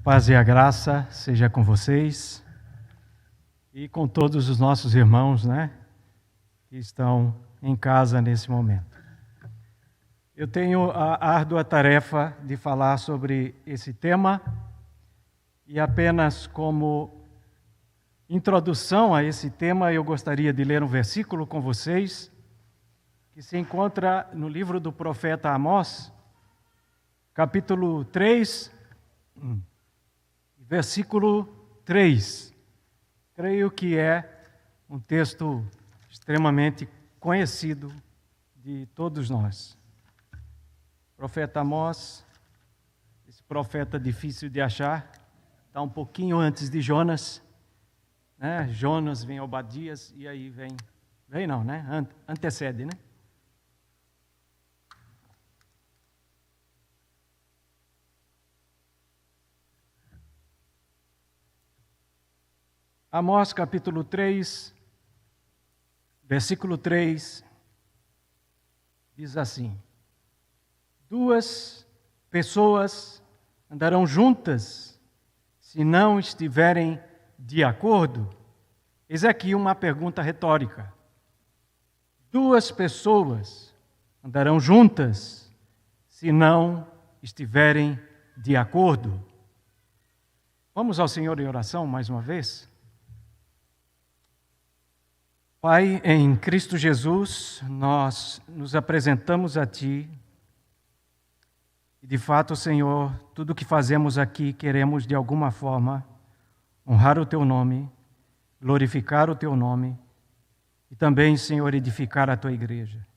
paz e a graça seja com vocês e com todos os nossos irmãos, que estão em casa nesse momento. Eu tenho a árdua tarefa de falar sobre esse tema e apenas como introdução a esse tema eu gostaria de ler um versículo com vocês que se encontra no livro do profeta Amós, capítulo 3, versículo 3. Creio que é um texto extremamente conhecido de todos nós. Profeta Amós, esse profeta difícil de achar, está um pouquinho antes de Jonas, Jonas vem Obadias e aí antecede, Amós capítulo 3, versículo 3, diz assim: 2 pessoas andarão juntas se não estiverem de acordo. Eis aqui uma pergunta retórica. 2 pessoas andarão juntas se não estiverem de acordo. Vamos ao Senhor em oração mais uma vez? Pai, em Cristo Jesus, nós nos apresentamos a Ti e, de fato, Senhor, tudo o que fazemos aqui queremos, de alguma forma, honrar o Teu nome, glorificar o Teu nome e também, Senhor, edificar a Tua igreja.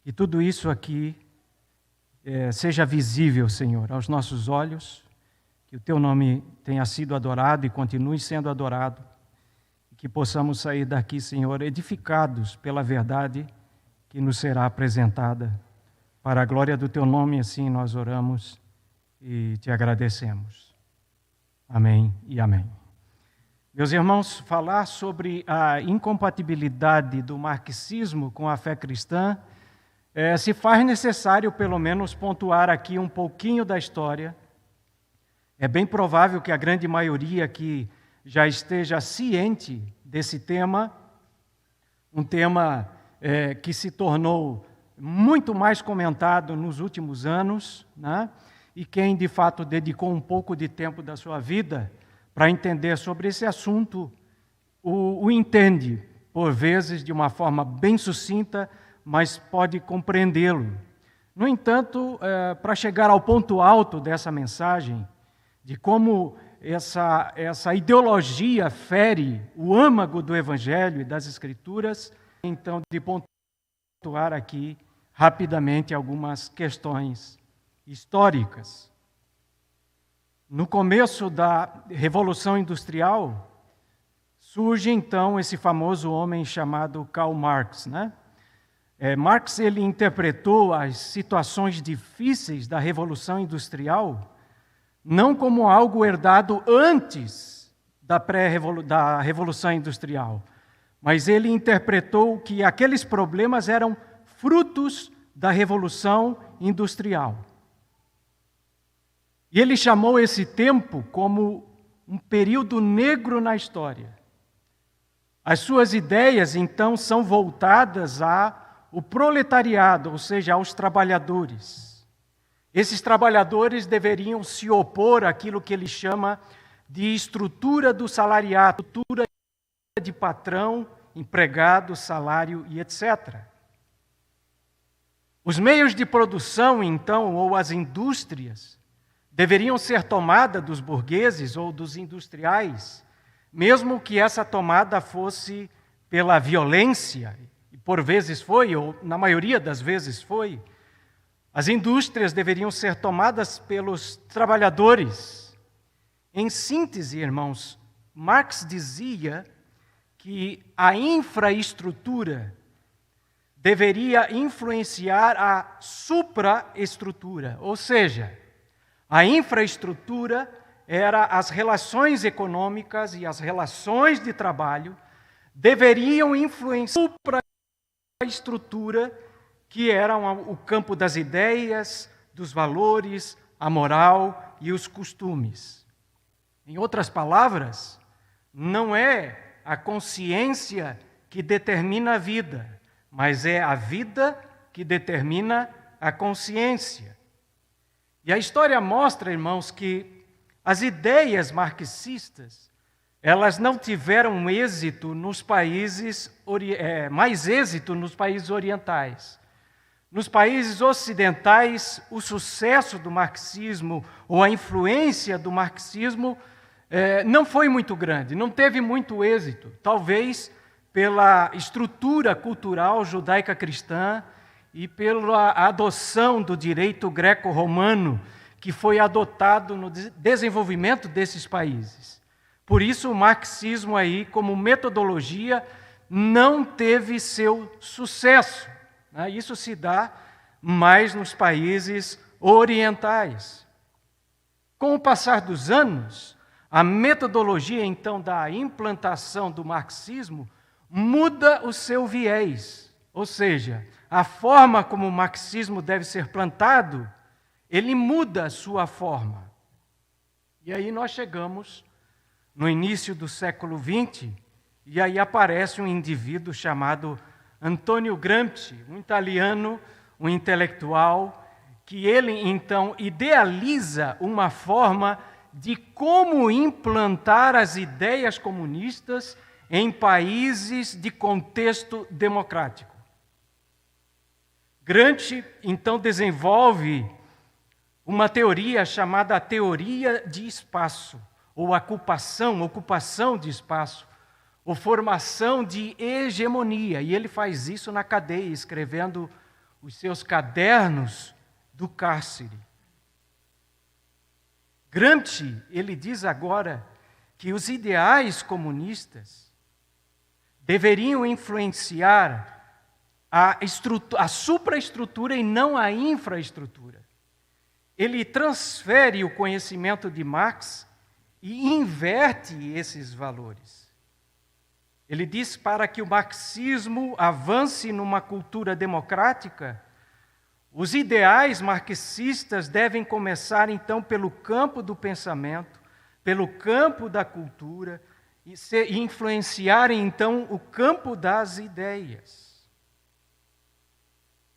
Que tudo isso aqui seja visível, Senhor, aos nossos olhos, que o Teu nome tenha sido adorado e continue sendo adorado. Que possamos sair daqui, Senhor, edificados pela verdade que nos será apresentada. Para a glória do Teu nome, assim nós oramos e Te agradecemos. Amém e amém. Meus irmãos, falar sobre a incompatibilidade do marxismo com a fé cristã se faz necessário, pelo menos, pontuar aqui um pouquinho da história. É bem provável que a grande maioria aqui já esteja ciente desse tema, um tema que se tornou muito mais comentado nos últimos anos, e quem de fato dedicou um pouco de tempo da sua vida para entender sobre esse assunto, o entende, por vezes, de uma forma bem sucinta, mas pode compreendê-lo. No entanto, para chegar ao ponto alto dessa mensagem, de como essa ideologia fere o âmago do Evangelho e das Escrituras, então, de pontuar aqui rapidamente algumas questões históricas. No começo da Revolução Industrial, surge então esse famoso homem chamado Karl Marx, Marx, ele interpretou as situações difíceis da Revolução Industrial não como algo herdado antes da Revolução Industrial, mas ele interpretou que aqueles problemas eram frutos da Revolução Industrial. E ele chamou esse tempo como um período negro na história. As suas ideias, então, são voltadas ao proletariado, ou seja, aos trabalhadores. Esses trabalhadores deveriam se opor àquilo que ele chama de estrutura do salariado, estrutura de patrão, empregado, salário e etc. Os meios de produção, então, ou as indústrias, deveriam ser tomadas dos burgueses ou dos industriais, mesmo que essa tomada fosse pela violência, e por vezes foi, ou na maioria das vezes foi. As indústrias deveriam ser tomadas pelos trabalhadores. Em síntese, irmãos, Marx dizia que a infraestrutura deveria influenciar a supraestrutura, ou seja, a infraestrutura era as relações econômicas e as relações de trabalho deveriam influenciar a supraestrutura, que eram o campo das ideias, dos valores, a moral e os costumes. Em outras palavras, não é a consciência que determina a vida, mas é a vida que determina a consciência. E a história mostra, irmãos, que as ideias marxistas, elas não tiveram êxito nos países, mais êxito nos países orientais. Nos países ocidentais, o sucesso do marxismo ou a influência do marxismo não foi muito grande, não teve muito êxito. Talvez pela estrutura cultural judaica-cristã e pela adoção do direito greco-romano que foi adotado no desenvolvimento desses países. Por isso, o marxismo aí, como metodologia, não teve seu sucesso. Isso se dá mais nos países orientais. Com o passar dos anos, a metodologia, então, da implantação do marxismo muda o seu viés, ou seja, a forma como o marxismo deve ser plantado, ele muda a sua forma. E aí nós chegamos no início do século XX, e aí aparece um indivíduo chamado Antonio Gramsci, um italiano, um intelectual, que ele então idealiza uma forma de como implantar as ideias comunistas em países de contexto democrático. Gramsci então desenvolve uma teoria chamada teoria de espaço, ou ocupação de espaço, ou formação de hegemonia. E ele faz isso na cadeia, escrevendo os seus cadernos do cárcere. Gramsci, ele diz agora que os ideais comunistas deveriam influenciar a supraestrutura e não a infraestrutura. Ele transfere o conhecimento de Marx e inverte esses valores. Ele diz para que o marxismo avance numa cultura democrática, os ideais marxistas devem começar então pelo campo do pensamento, pelo campo da cultura e influenciarem então o campo das ideias.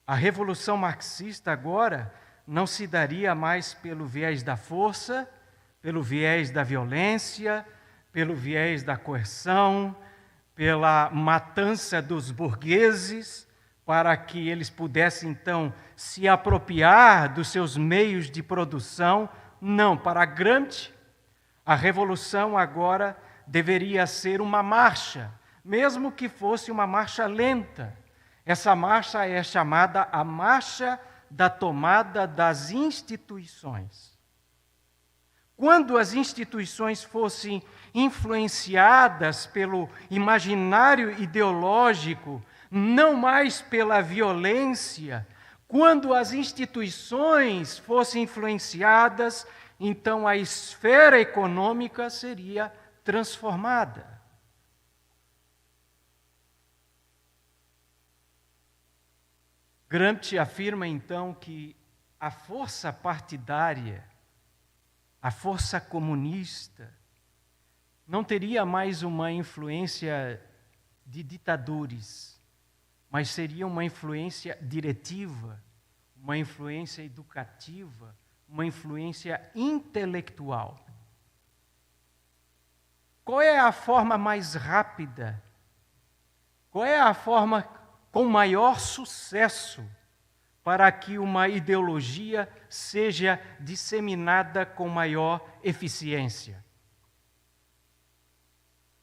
A revolução marxista agora não se daria mais pelo viés da força, pelo viés da violência, pelo viés da coerção, pela matança dos burgueses, para que eles pudessem, então, se apropriar dos seus meios de produção. Não, para Gramsci, a revolução agora deveria ser uma marcha, mesmo que fosse uma marcha lenta. Essa marcha é chamada a marcha da tomada das instituições. Quando as instituições fossem influenciadas pelo imaginário ideológico, não mais pela violência, quando as instituições fossem influenciadas, então a esfera econômica seria transformada. Gramsci afirma então que a força partidária, a força comunista, não teria mais uma influência de ditadores, mas seria uma influência diretiva, uma influência educativa, uma influência intelectual. Qual é a forma mais rápida? Qual é a forma com maior sucesso para que uma ideologia seja disseminada com maior eficiência?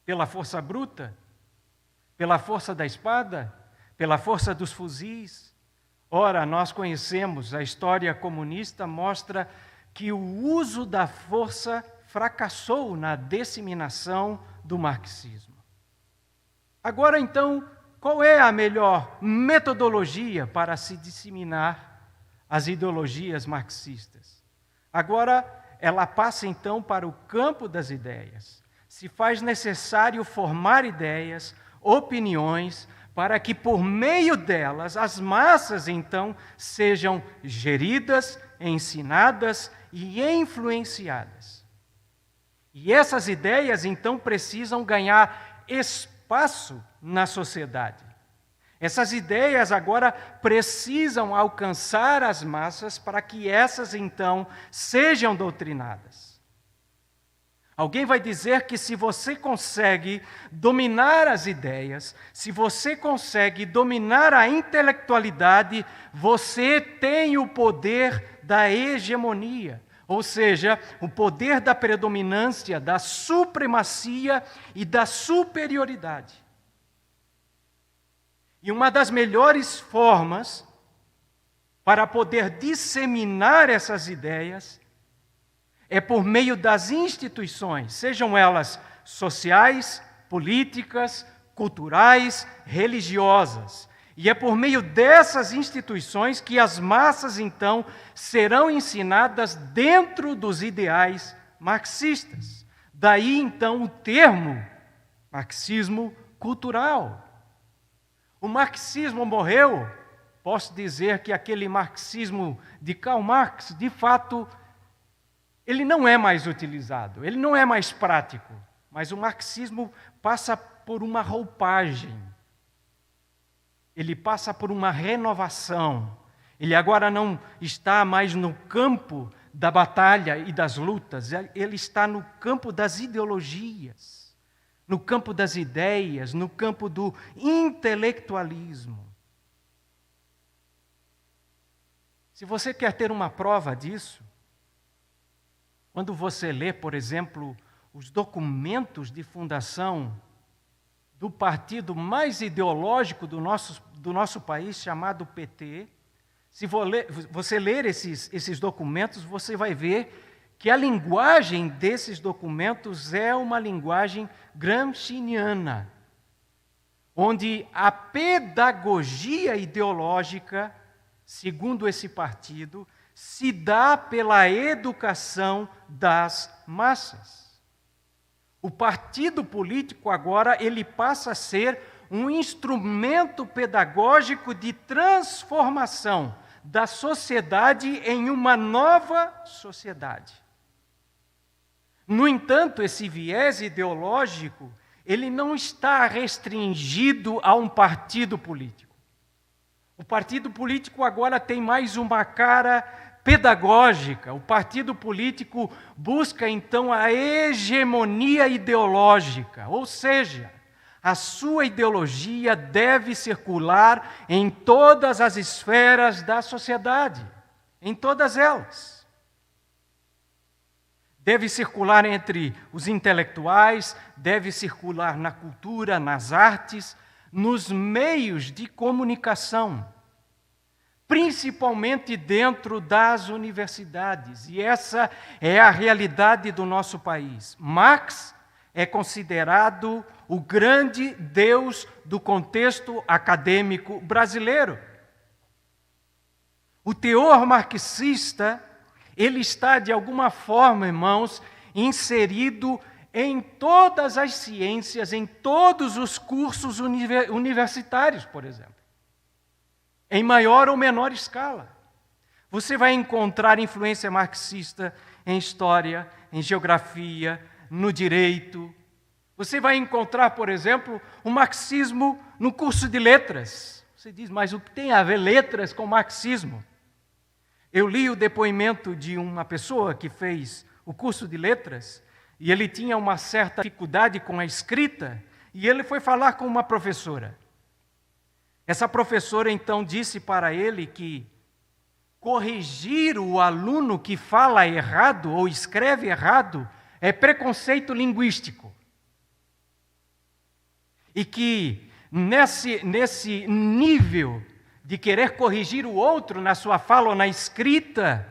Pela força bruta? Pela força da espada? Pela força dos fuzis? Ora, nós conhecemos, a história comunista mostra que o uso da força fracassou na disseminação do marxismo. Agora, então, qual é a melhor metodologia para se disseminar as ideologias marxistas? Agora, ela passa então para o campo das ideias. Se faz necessário formar ideias, opiniões, para que por meio delas as massas então sejam geridas, ensinadas e influenciadas. E essas ideias, então, precisam ganhar espaço na sociedade. Essas ideias agora precisam alcançar as massas para que essas, então, sejam doutrinadas. Alguém vai dizer que se você consegue dominar as ideias, se você consegue dominar a intelectualidade, você tem o poder da hegemonia. Ou seja, o poder da predominância, da supremacia e da superioridade. E uma das melhores formas para poder disseminar essas ideias é por meio das instituições, sejam elas sociais, políticas, culturais, religiosas. E é por meio dessas instituições que as massas, então, serão ensinadas dentro dos ideais marxistas. Daí, então, o termo marxismo cultural. O marxismo morreu. Posso dizer que aquele marxismo de Karl Marx, de fato, ele não é mais utilizado, ele não é mais prático. Mas o marxismo passa por uma roupagem. Ele passa por uma renovação. Ele agora não está mais no campo da batalha e das lutas, ele está no campo das ideologias, no campo das ideias, no campo do intelectualismo. Se você quer ter uma prova disso, quando você lê, por exemplo, os documentos de fundação do partido mais ideológico do nosso país, chamado PT, se você ler esses documentos, você vai ver que a linguagem desses documentos é uma linguagem gramsciana, onde a pedagogia ideológica, segundo esse partido, se dá pela educação das massas. O partido político agora, ele passa a ser um instrumento pedagógico de transformação da sociedade em uma nova sociedade. No entanto, esse viés ideológico, ele não está restringido a um partido político. O partido político agora tem mais uma cara pedagógica. O partido político busca, então, a hegemonia ideológica, ou seja, a sua ideologia deve circular em todas as esferas da sociedade, em todas elas. Deve circular entre os intelectuais, deve circular na cultura, nas artes, nos meios de comunicação, principalmente dentro das universidades. E essa é a realidade do nosso país. Marx é considerado o grande Deus do contexto acadêmico brasileiro. O teor marxista, ele está, de alguma forma, irmãos, inserido em todas as ciências, em todos os cursos universitários, por exemplo. Em maior ou menor escala. Você vai encontrar influência marxista em história, em geografia, no direito. Você vai encontrar, por exemplo, o marxismo no curso de letras. Você diz, mas o que tem a ver letras com marxismo? Eu li o depoimento de uma pessoa que fez o curso de letras e ele tinha uma certa dificuldade com a escrita e ele foi falar com uma professora. Essa professora, então, disse para ele que corrigir o aluno que fala errado ou escreve errado é preconceito linguístico. E que nesse nível de querer corrigir o outro na sua fala ou na escrita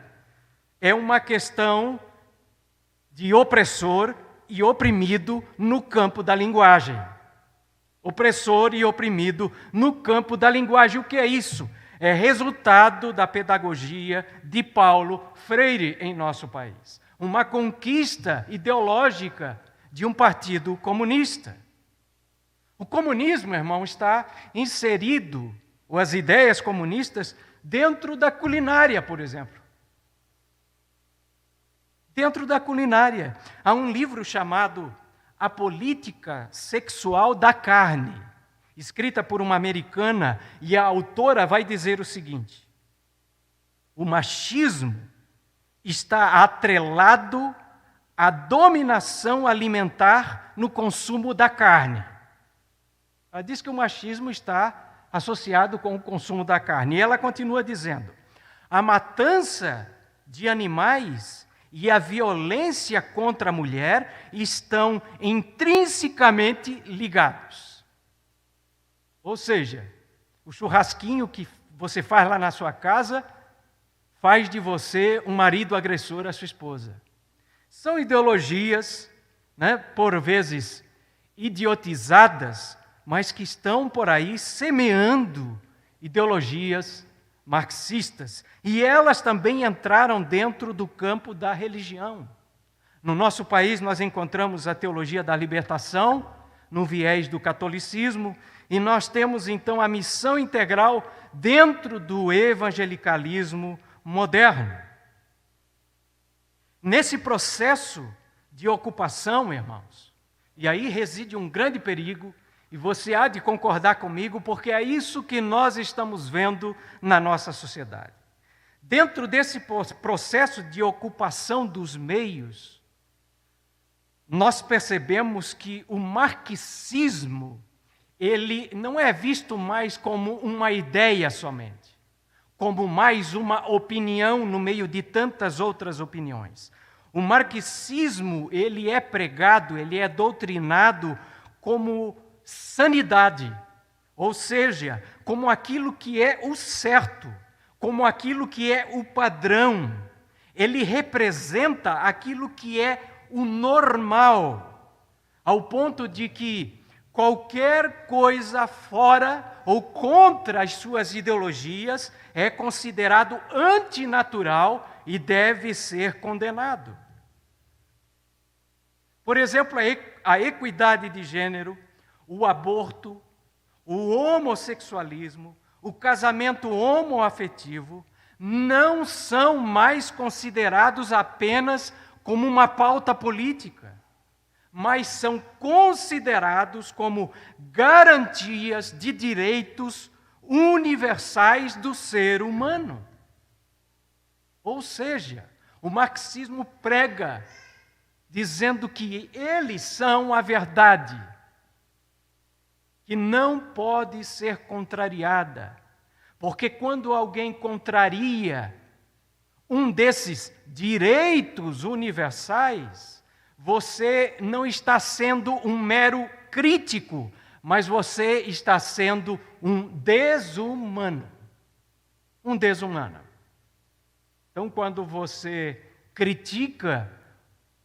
é uma questão de opressor e oprimido no campo da linguagem. Opressor e oprimido no campo da linguagem. O que é isso? É resultado da pedagogia de Paulo Freire em nosso país. Uma conquista ideológica de um partido comunista. O comunismo, irmão, está inserido, ou as ideias comunistas, dentro da culinária, por exemplo. Dentro da culinária, há um livro chamado A Política Sexual da Carne, escrita por uma americana, e a autora vai dizer o seguinte: o machismo está atrelado à dominação alimentar no consumo da carne. Ela diz que o machismo está associado com o consumo da carne. E ela continua dizendo: a matança de animais e a violência contra a mulher estão intrinsecamente ligados. Ou seja, o churrasquinho que você faz lá na sua casa faz de você um marido agressor à sua esposa. São ideologias, por vezes idiotizadas, mas que estão por aí semeando ideologias marxistas. E elas também entraram dentro do campo da religião. No nosso país, nós encontramos a teologia da libertação, no viés do catolicismo, e nós temos, então, a missão integral dentro do evangelicalismo moderno. Nesse processo de ocupação, irmãos, e aí reside um grande perigo, e você há de concordar comigo, porque é isso que nós estamos vendo na nossa sociedade. Dentro desse processo de ocupação dos meios, nós percebemos que o marxismo, ele não é visto mais como uma ideia somente, como mais uma opinião no meio de tantas outras opiniões. O marxismo, ele é pregado, ele é doutrinado como sanidade, ou seja, como aquilo que é o certo, como aquilo que é o padrão. Ele representa aquilo que é o normal, ao ponto de que qualquer coisa fora ou contra as suas ideologias é considerado antinatural e deve ser condenado. Por exemplo, a equidade de gênero, o aborto, o homossexualismo, o casamento homoafetivo não são mais considerados apenas como uma pauta política, mas são considerados como garantias de direitos universais do ser humano. Ou seja, o marxismo prega dizendo que eles são a verdade, que não pode ser contrariada, porque quando alguém contraria um desses direitos universais, você não está sendo um mero crítico, mas você está sendo um desumano. Um desumano. Então, quando você critica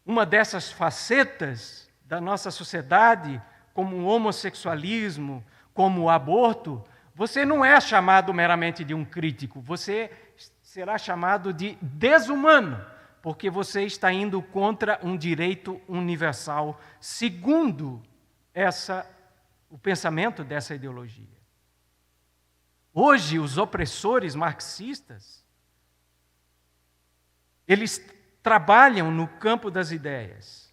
uma dessas facetas da nossa sociedade, como o homossexualismo, como o aborto, você não é chamado meramente de um crítico, você será chamado de desumano, porque você está indo contra um direito universal, segundo o pensamento dessa ideologia. Hoje, os opressores marxistas, eles trabalham no campo das ideias.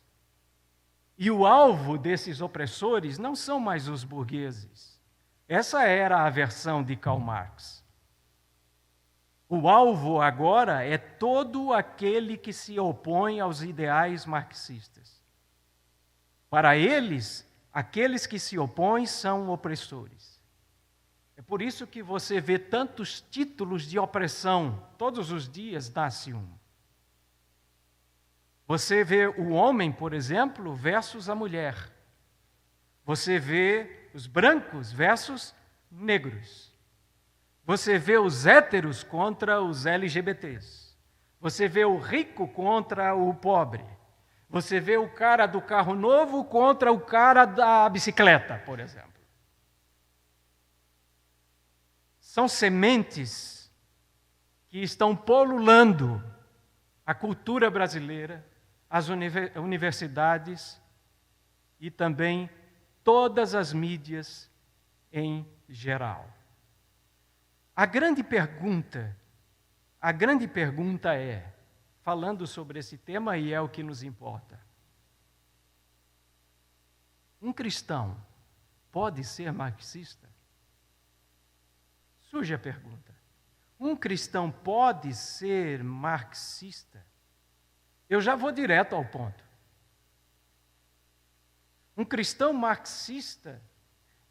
E o alvo desses opressores não são mais os burgueses. Essa era a versão de Karl Marx. O alvo agora é todo aquele que se opõe aos ideais marxistas. Para eles, aqueles que se opõem são opressores. É por isso que você vê tantos títulos de opressão. Todos os dias nasce um. Você vê o homem, por exemplo, versus a mulher. Você vê os brancos versus negros. Você vê os héteros contra os LGBTs. Você vê o rico contra o pobre. Você vê o cara do carro novo contra o cara da bicicleta, por exemplo. São sementes que estão polulando a cultura brasileira, as universidades e também todas as mídias em geral. A grande pergunta é, falando sobre esse tema e é o que nos importa. Um cristão pode ser marxista? Surge a pergunta. Um cristão pode ser marxista? Eu já vou direto ao ponto. Um cristão marxista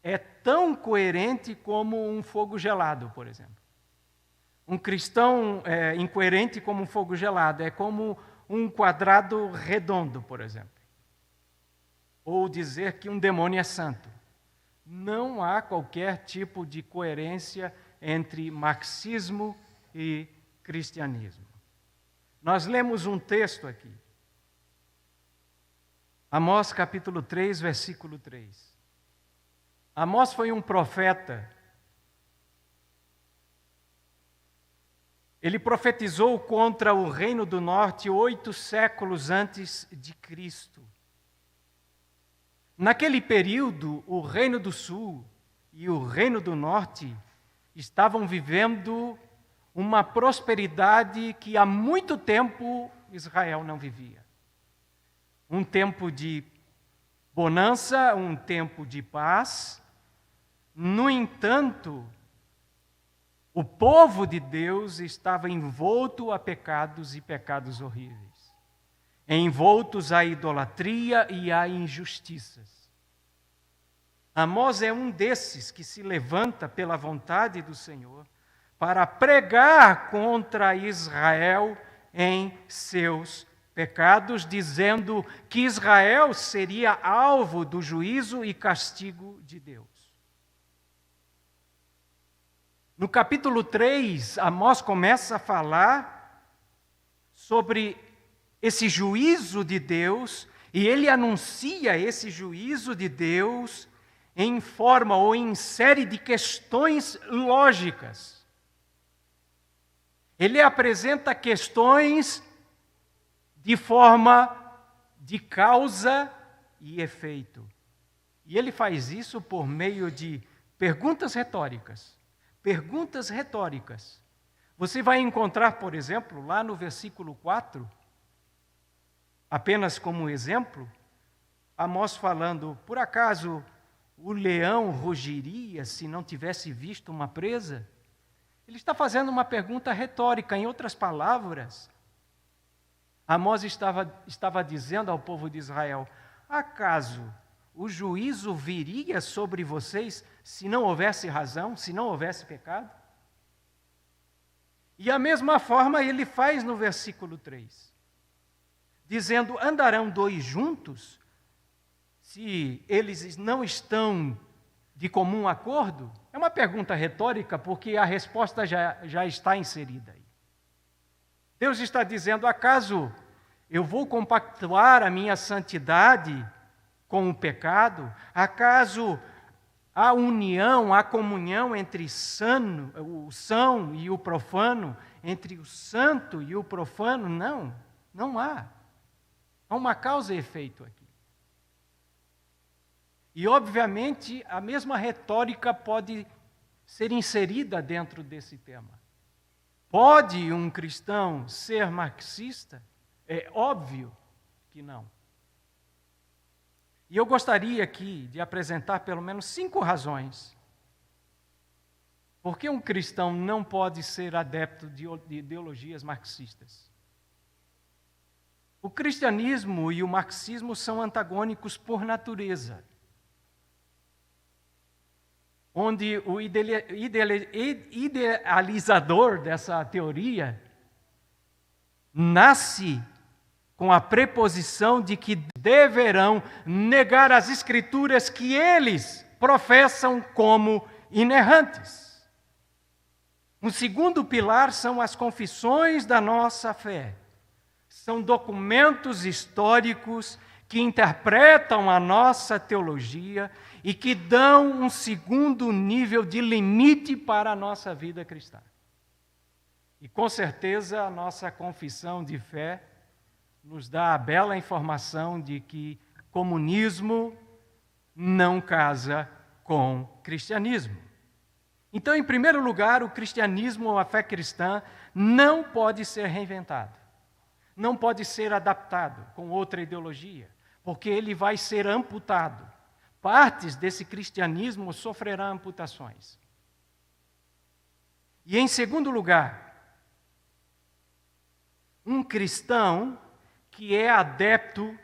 é tão coerente como um fogo gelado, por exemplo. Um cristão incoerente como um fogo gelado é como um quadrado redondo, por exemplo. Ou dizer que um demônio é santo. Não há qualquer tipo de coerência entre marxismo e cristianismo. Nós lemos um texto aqui. Amós capítulo 3, versículo 3. Amós foi um profeta. Ele profetizou contra o reino do norte 8 séculos antes de Cristo. Naquele período, o reino do sul e o reino do norte estavam vivendo uma prosperidade que há muito tempo Israel não vivia. Um tempo de bonança, um tempo de paz. No entanto, o povo de Deus estava envolto a pecados e pecados horríveis, envoltos à idolatria e a injustiças. Amós é um desses que se levanta pela vontade do Senhor para pregar contra Israel em seus pecados, dizendo que Israel seria alvo do juízo e castigo de Deus. No capítulo 3, Amós começa a falar sobre esse juízo de Deus, e ele anuncia esse juízo de Deus em forma ou em série de questões lógicas. Ele apresenta questões de forma de causa e efeito. E ele faz isso por meio de perguntas retóricas. Perguntas retóricas. Você vai encontrar, por exemplo, lá no versículo 4, apenas como exemplo, Amós falando, por acaso o leão rugiria se não tivesse visto uma presa? Ele está fazendo uma pergunta retórica, em outras palavras. Amós estava dizendo ao povo de Israel, acaso o juízo viria sobre vocês se não houvesse razão, se não houvesse pecado? E a mesma forma ele faz no versículo 3, dizendo, andarão dois juntos, se eles não estão de comum acordo? É uma pergunta retórica, porque a resposta já está inserida aí. Deus está dizendo, acaso eu vou compactuar a minha santidade com o pecado? Acaso a união, a comunhão entre o são e o profano, entre o santo e o profano? Não, não há. Há uma causa e efeito aqui. E, obviamente, a mesma retórica pode ser inserida dentro desse tema. Pode um cristão ser marxista? É óbvio que não. E eu gostaria aqui de apresentar pelo menos 5 razões por que um cristão não pode ser adepto de ideologias marxistas. O cristianismo e o marxismo são antagônicos por natureza, onde o idealizador dessa teoria nasce com a preposição de que deverão negar as escrituras que eles professam como inerrantes. Um segundo pilar são as confissões da nossa fé. São documentos históricos que interpretam a nossa teologia e que dão um segundo nível de limite para a nossa vida cristã. E com certeza a nossa confissão de fé nos dá a bela informação de que comunismo não casa com cristianismo. Então, em primeiro lugar, o cristianismo ou a fé cristã não pode ser reinventado. não pode ser adaptado com outra ideologia, porque ele vai ser amputado. Partes desse cristianismo sofrerão amputações. E, em segundo lugar, um cristão que é adepto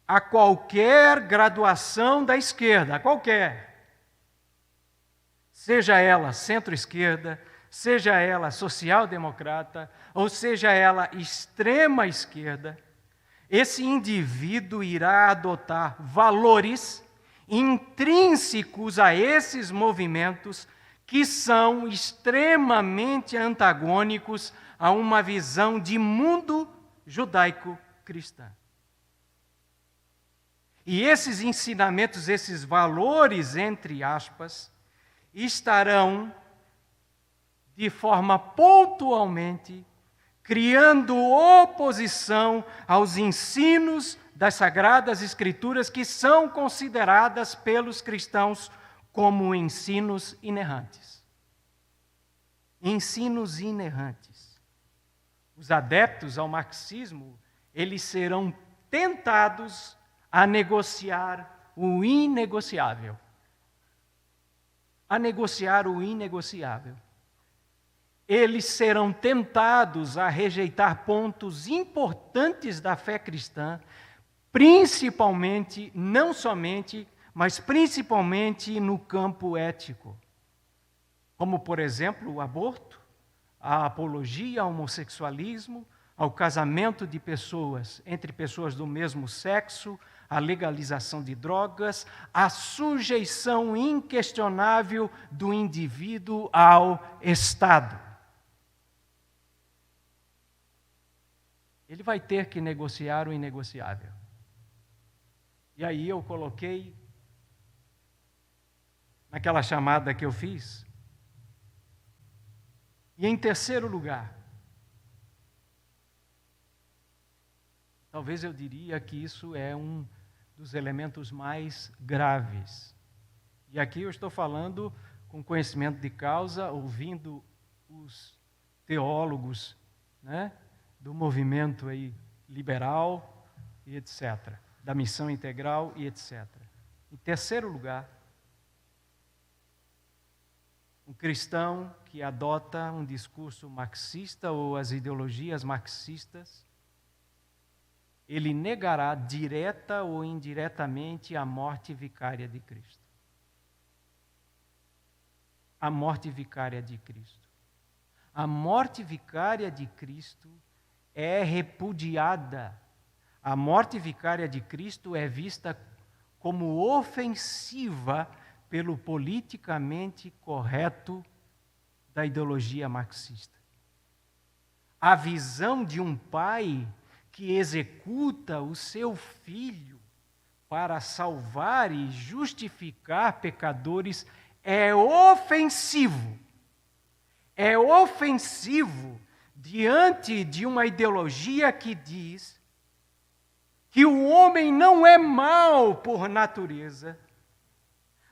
a qualquer graduação da esquerda, a qualquer, seja ela centro-esquerda, seja ela social-democrata, ou seja ela extrema-esquerda, esse indivíduo irá adotar valores intrínsecos a esses movimentos que são extremamente antagônicos a uma visão de mundo judaico-cristã. E esses ensinamentos, esses valores, entre aspas, estarão de forma pontualmente criando oposição aos ensinos das Sagradas Escrituras que são consideradas pelos cristãos como ensinos inerrantes. Ensinos inerrantes. Os adeptos ao marxismo, eles serão tentados a negociar o inegociável. A negociar o inegociável. Eles serão tentados a rejeitar pontos importantes da fé cristã, principalmente, não somente, mas principalmente no campo ético. Como, por exemplo, o aborto, a apologia ao homossexualismo, ao casamento de pessoas entre pessoas do mesmo sexo, a legalização de drogas, a sujeição inquestionável do indivíduo ao Estado. Ele vai ter que negociar o inegociável. E aí eu coloquei, naquela chamada que eu fiz, e em terceiro lugar, talvez eu diria que isso é um dos elementos mais graves. E aqui eu estou falando com conhecimento de causa, ouvindo os teólogos, né, do movimento aí liberal e etc., da missão integral e etc. Em terceiro lugar, um cristão que adota um discurso marxista ou as ideologias marxistas, ele negará direta ou indiretamente a morte vicária de Cristo. A morte vicária de Cristo. A morte vicária de Cristo é repudiada. A morte vicária de Cristo é vista como ofensiva pelo politicamente correto da ideologia marxista. A visão de um pai que executa o seu filho para salvar e justificar pecadores é ofensivo. É ofensivo diante de uma ideologia que diz que o homem não é mau por natureza,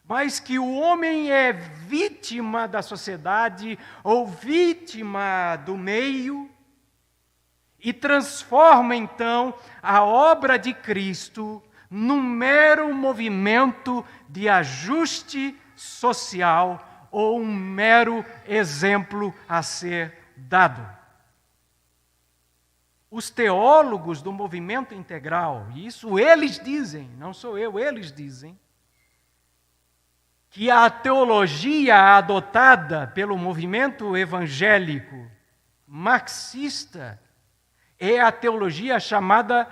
mas que o homem é vítima da sociedade ou vítima do meio e transforma, então, a obra de Cristo num mero movimento de ajuste social ou um mero exemplo a ser dado. Os teólogos do movimento integral, e isso eles dizem, não sou eu, eles dizem, que a teologia adotada pelo movimento evangélico marxista é a teologia chamada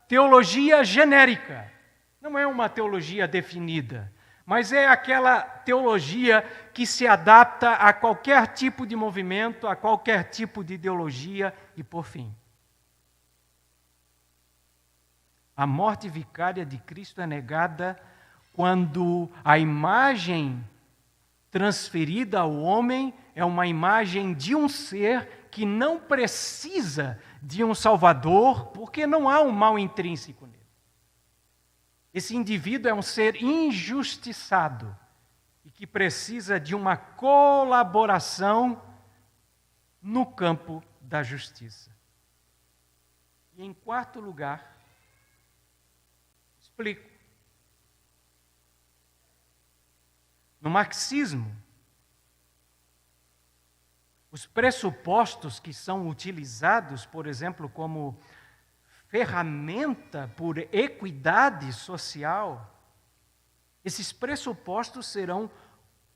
teologia genérica. Não é uma teologia definida, mas é aquela teologia que se adapta a qualquer tipo de movimento, a qualquer tipo de ideologia e, por fim, a morte vicária de Cristo é negada quando a imagem transferida ao homem é uma imagem de um ser que não precisa de um Salvador, porque não há um mal intrínseco nele. Esse indivíduo é um ser injustiçado e que precisa de uma colaboração no campo da justiça. E em quarto lugar, explico. No marxismo, os pressupostos que são utilizados, por exemplo, como ferramenta por equidade social, esses pressupostos serão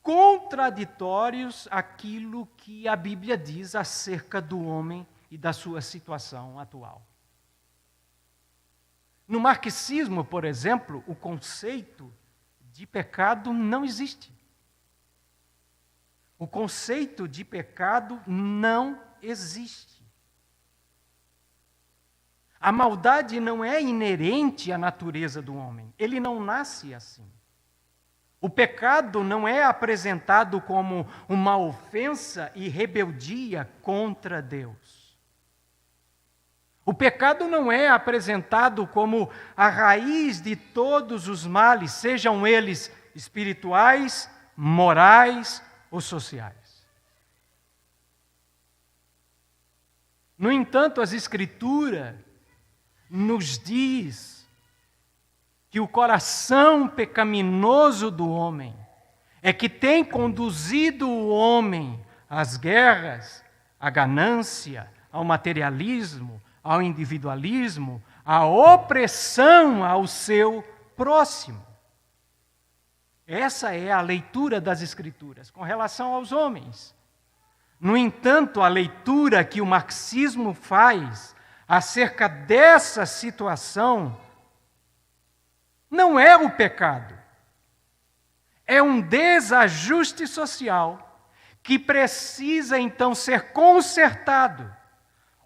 contraditórios àquilo que a Bíblia diz acerca do homem e da sua situação atual. No marxismo, por exemplo, o conceito de pecado não existe. O conceito de pecado não existe. A maldade não é inerente à natureza do homem. Ele não nasce assim. O pecado não é apresentado como uma ofensa e rebeldia contra Deus. O pecado não é apresentado como a raiz de todos os males, sejam eles espirituais, morais ou sociais. No entanto, as Escrituras nos diz que o coração pecaminoso do homem é que tem conduzido o homem às guerras, à ganância, ao materialismo, ao individualismo, à opressão ao seu próximo. Essa é a leitura das Escrituras com relação aos homens. No entanto, a leitura que o marxismo faz acerca dessa situação não é o pecado. É um desajuste social que precisa então ser consertado,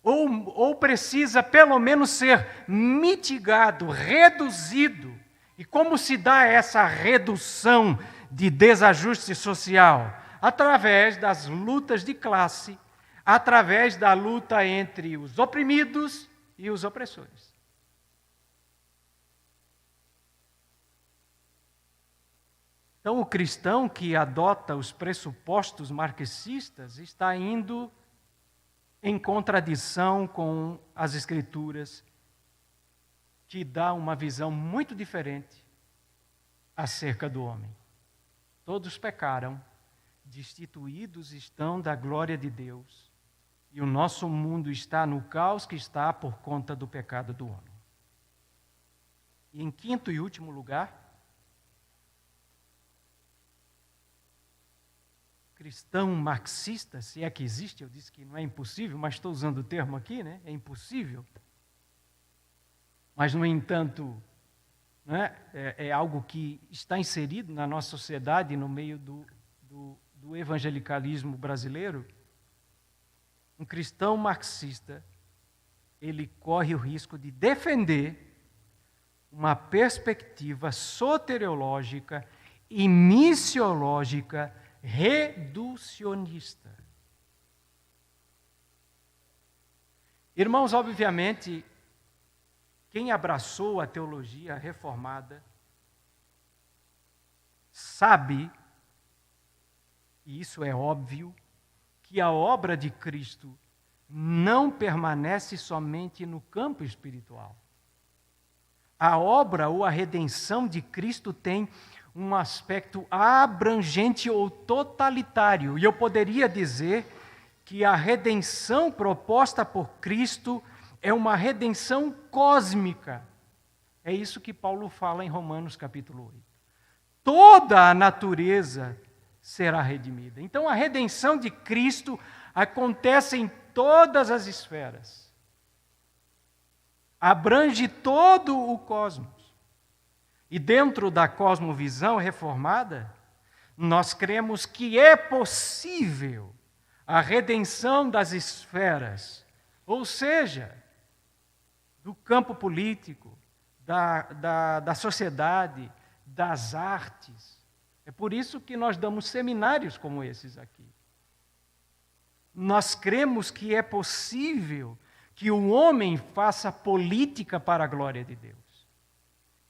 ou precisa pelo menos ser mitigado, reduzido. E como se dá essa redução de desajuste social? Através das lutas de classe, através da luta entre os oprimidos e os opressores. Então, o cristão que adota os pressupostos marxistas está indo em contradição com as Escrituras, que dá uma visão muito diferente acerca do homem. Todos pecaram, destituídos estão da glória de Deus, e o nosso mundo está no caos que está por conta do pecado do homem. E em quinto e último lugar, cristão marxista, se é que existe, eu disse que não é impossível, mas estou usando o termo aqui, né? É impossível. Mas, no entanto, né, é algo que está inserido na nossa sociedade, no meio do evangelicalismo brasileiro. Um cristão marxista, ele corre o risco de defender uma perspectiva soteriológica e missiológica reducionista. Irmãos, obviamente, quem abraçou a teologia reformada sabe, e isso é óbvio, que a obra de Cristo não permanece somente no campo espiritual. A obra ou a redenção de Cristo tem um aspecto abrangente ou totalitário. E eu poderia dizer que a redenção proposta por Cristo é uma redenção cósmica. É isso que Paulo fala em Romanos capítulo 8. Toda a natureza será redimida. Então a redenção de Cristo acontece em todas as esferas. Abrange todo o cosmos. E dentro da cosmovisão reformada, nós cremos que é possível a redenção das esferas, ou seja, do campo político, da sociedade, das artes. É por isso que nós damos seminários como esses aqui. Nós cremos que é possível que o homem faça política para a glória de Deus.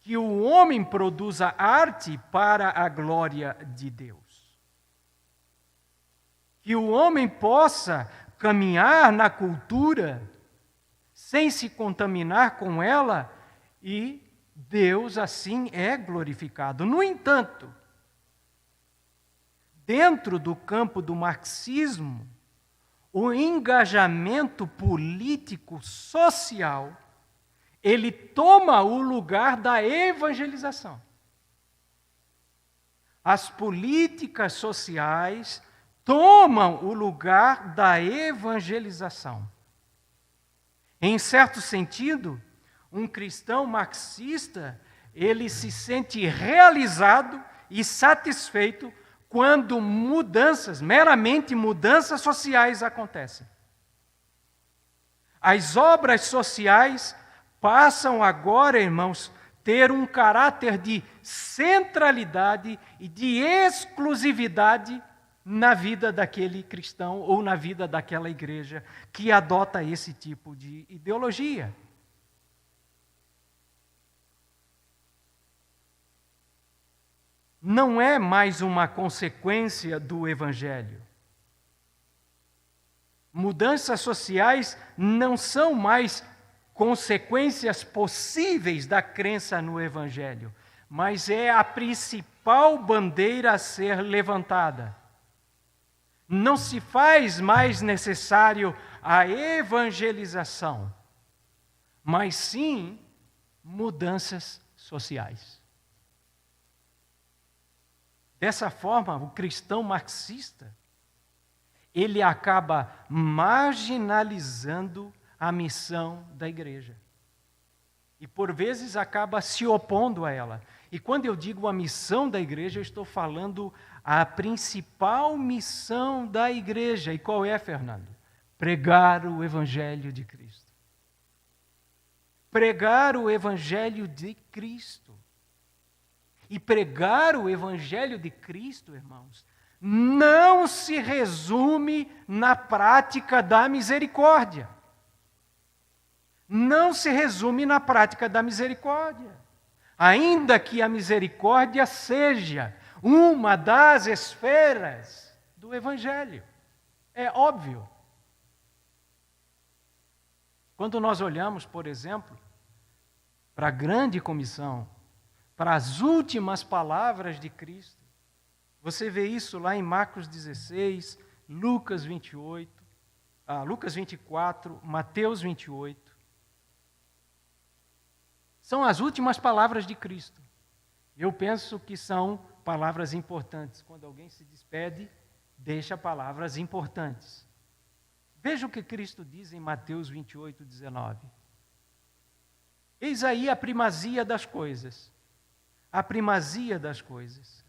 Que o homem produza arte para a glória de Deus. Que o homem possa caminhar na cultura sem se contaminar com ela, e Deus assim é glorificado. No entanto, dentro do campo do marxismo, o engajamento político social, ele toma o lugar da evangelização. As políticas sociais tomam o lugar da evangelização. Em certo sentido, um cristão marxista, ele se sente realizado e satisfeito quando mudanças, meramente mudanças sociais acontecem. As obras sociais passam agora, irmãos, ter um caráter de centralidade e de exclusividade na vida daquele cristão ou na vida daquela igreja que adota esse tipo de ideologia. Não é mais uma consequência do Evangelho. Mudanças sociais não são mais consequências possíveis da crença no Evangelho, mas é a principal bandeira a ser levantada. Não se faz mais necessário a evangelização, mas sim mudanças sociais. Dessa forma, o cristão marxista, ele acaba marginalizando a missão da igreja. E, por vezes, acaba se opondo a ela. E quando eu digo a missão da igreja, eu estou falando a principal missão da igreja. E qual é, Fernando? Pregar o Evangelho de Cristo. Pregar o Evangelho de Cristo. E pregar o Evangelho de Cristo, irmãos, não se resume na prática da misericórdia. Não se resume na prática da misericórdia. Ainda que a misericórdia seja uma das esferas do Evangelho. É óbvio. Quando nós olhamos, por exemplo, para a grande comissão, para as últimas palavras de Cristo, você vê isso lá em Marcos 16, Lucas 24, Mateus 28. São as últimas palavras de Cristo. Eu penso que são palavras importantes. Quando alguém se despede, deixa palavras importantes. Veja o que Cristo diz em Mateus 28, 19. Eis aí a primazia das coisas. A primazia das coisas.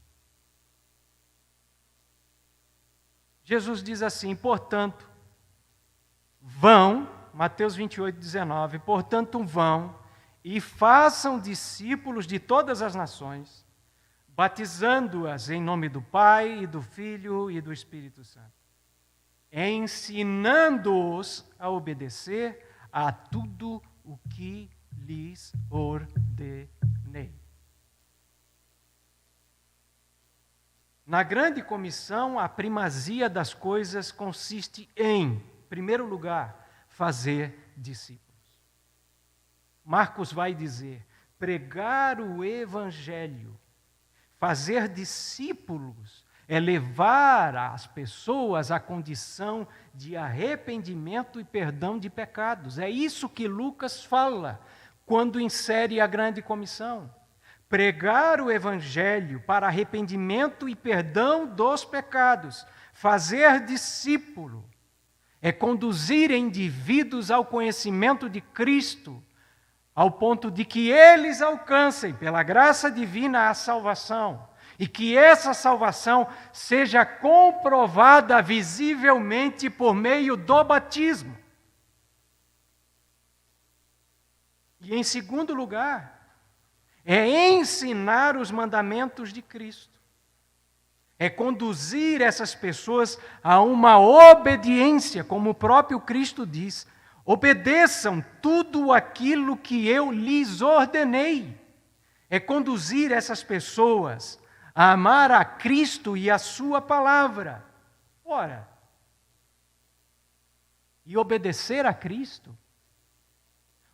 Jesus diz assim, portanto, vão, Mateus 28, 19, portanto vão e façam discípulos de todas as nações, batizando-as em nome do Pai, e do Filho e do Espírito Santo, ensinando-os a obedecer a tudo o que lhes ordenei. Na grande comissão, a primazia das coisas consiste em primeiro lugar, fazer discípulos. Marcos vai dizer, pregar o Evangelho, fazer discípulos, é levar as pessoas à condição de arrependimento e perdão de pecados. É isso que Lucas fala quando insere a grande comissão. Pregar o Evangelho para arrependimento e perdão dos pecados, fazer discípulo, é conduzir indivíduos ao conhecimento de Cristo, ao ponto de que eles alcancem, pela graça divina, a salvação, e que essa salvação seja comprovada visivelmente por meio do batismo. E, em segundo lugar, é ensinar os mandamentos de Cristo. É conduzir essas pessoas a uma obediência, como o próprio Cristo diz, obedeçam tudo aquilo que eu lhes ordenei. É conduzir essas pessoas a amar a Cristo e a sua palavra. Ora, e obedecer a Cristo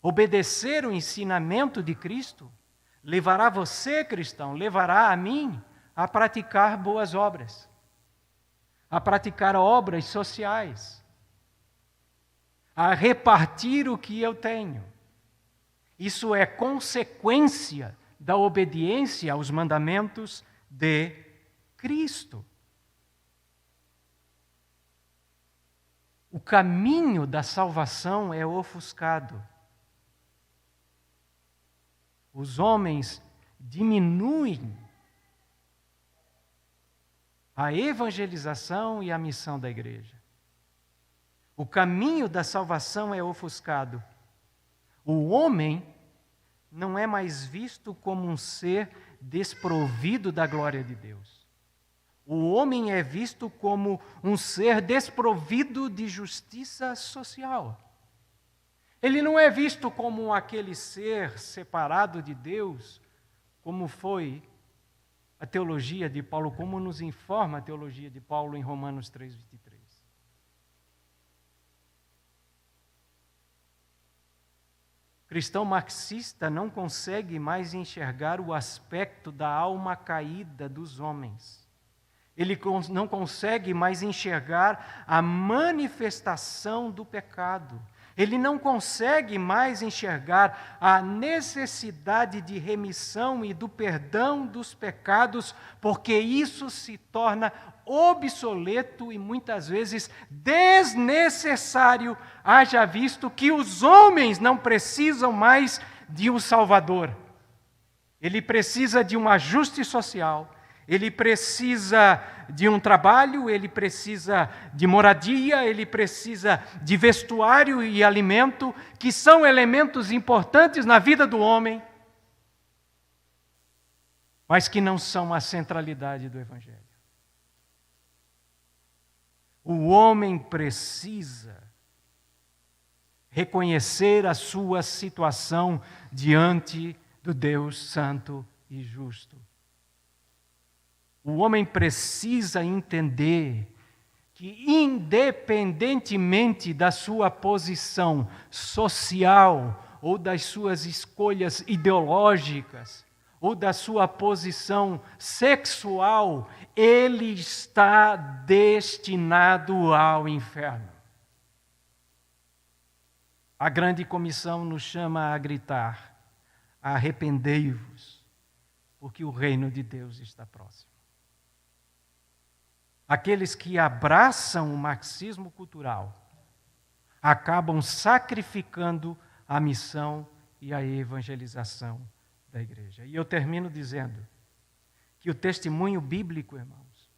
Obedecer o ensinamento de Cristo levará você, cristão, levará a mim a praticar boas obras, a praticar obras sociais, a repartir o que eu tenho. Isso é consequência da obediência aos mandamentos de Cristo. O caminho da salvação é ofuscado. Os homens diminuem a evangelização e a missão da igreja. O caminho da salvação é ofuscado. O homem não é mais visto como um ser desprovido da glória de Deus. O homem é visto como um ser desprovido de justiça social. Ele não é visto como aquele ser separado de Deus, como foi a teologia de Paulo, como nos informa a teologia de Paulo em Romanos 3:23. O cristão marxista não consegue mais enxergar o aspecto da alma caída dos homens. Ele não consegue mais enxergar a manifestação do pecado. Ele não consegue mais enxergar a necessidade de remissão e do perdão dos pecados, porque isso se torna obsoleto e muitas vezes desnecessário, haja visto que os homens não precisam mais de um Salvador. Ele precisa de um ajuste social. Ele precisa de um trabalho, ele precisa de moradia, ele precisa de vestuário e alimento, que são elementos importantes na vida do homem, mas que não são a centralidade do Evangelho. O homem precisa reconhecer a sua situação diante do Deus Santo e Justo. O homem precisa entender que, independentemente da sua posição social, ou das suas escolhas ideológicas, ou da sua posição sexual, ele está destinado ao inferno. A grande comissão nos chama a gritar: arrependei-vos, porque o reino de Deus está próximo. Aqueles que abraçam o marxismo cultural acabam sacrificando a missão e a evangelização da igreja. E eu termino dizendo que o testemunho bíblico, irmãos,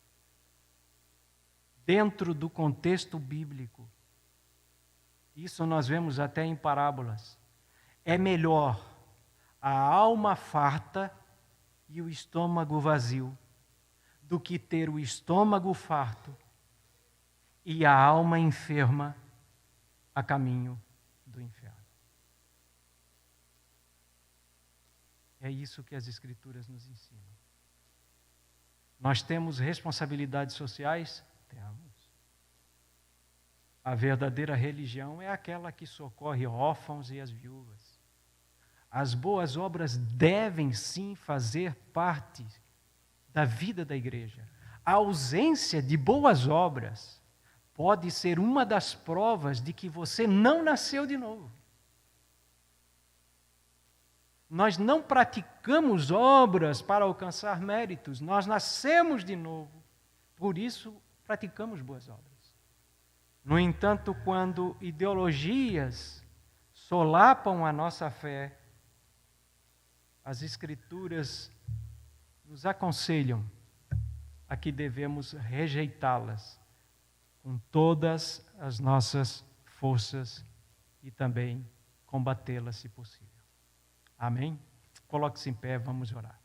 dentro do contexto bíblico, isso nós vemos até em parábolas, é melhor a alma farta e o estômago vazio do que ter o estômago farto e a alma enferma a caminho do inferno. É isso que as Escrituras nos ensinam. Nós temos responsabilidades sociais? Temos. A verdadeira religião é aquela que socorre órfãos e as viúvas. As boas obras devem sim fazer parte da vida da igreja. A ausência de boas obras pode ser uma das provas de que você não nasceu de novo. Nós não praticamos obras para alcançar méritos, nós nascemos de novo, por isso praticamos boas obras. No entanto, quando ideologias solapam a nossa fé, as Escrituras nos aconselham a que devemos rejeitá-las com todas as nossas forças e também combatê-las se possível. Amém? Coloque-se em pé, vamos orar.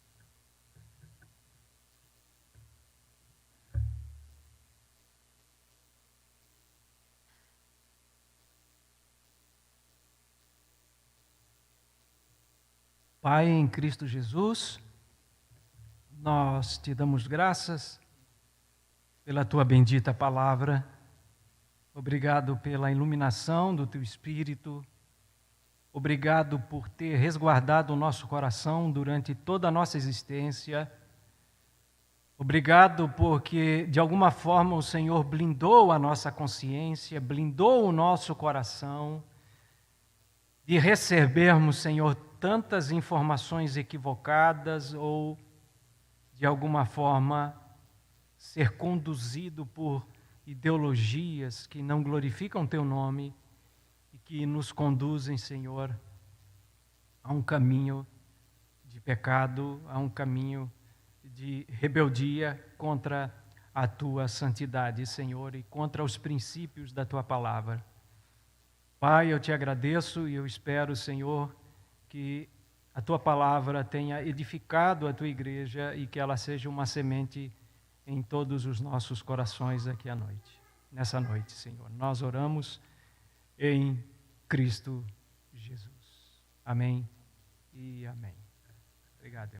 Pai, em Cristo Jesus, nós te damos graças pela tua bendita palavra. Obrigado pela iluminação do teu Espírito. Obrigado por ter resguardado o nosso coração durante toda a nossa existência. Obrigado porque, de alguma forma, o Senhor blindou a nossa consciência, blindou o nosso coração de recebermos, Senhor, tantas informações equivocadas ou, de alguma forma, ser conduzido por ideologias que não glorificam Teu nome e que nos conduzem, Senhor, a um caminho de pecado, a um caminho de rebeldia contra a Tua santidade, Senhor, e contra os princípios da Tua palavra. Pai, eu Te agradeço e eu espero, Senhor, que a Tua palavra tenha edificado a Tua igreja e que ela seja uma semente em todos os nossos corações aqui à noite. Nessa noite, Senhor, nós oramos em Cristo Jesus. Amém e amém. Obrigado.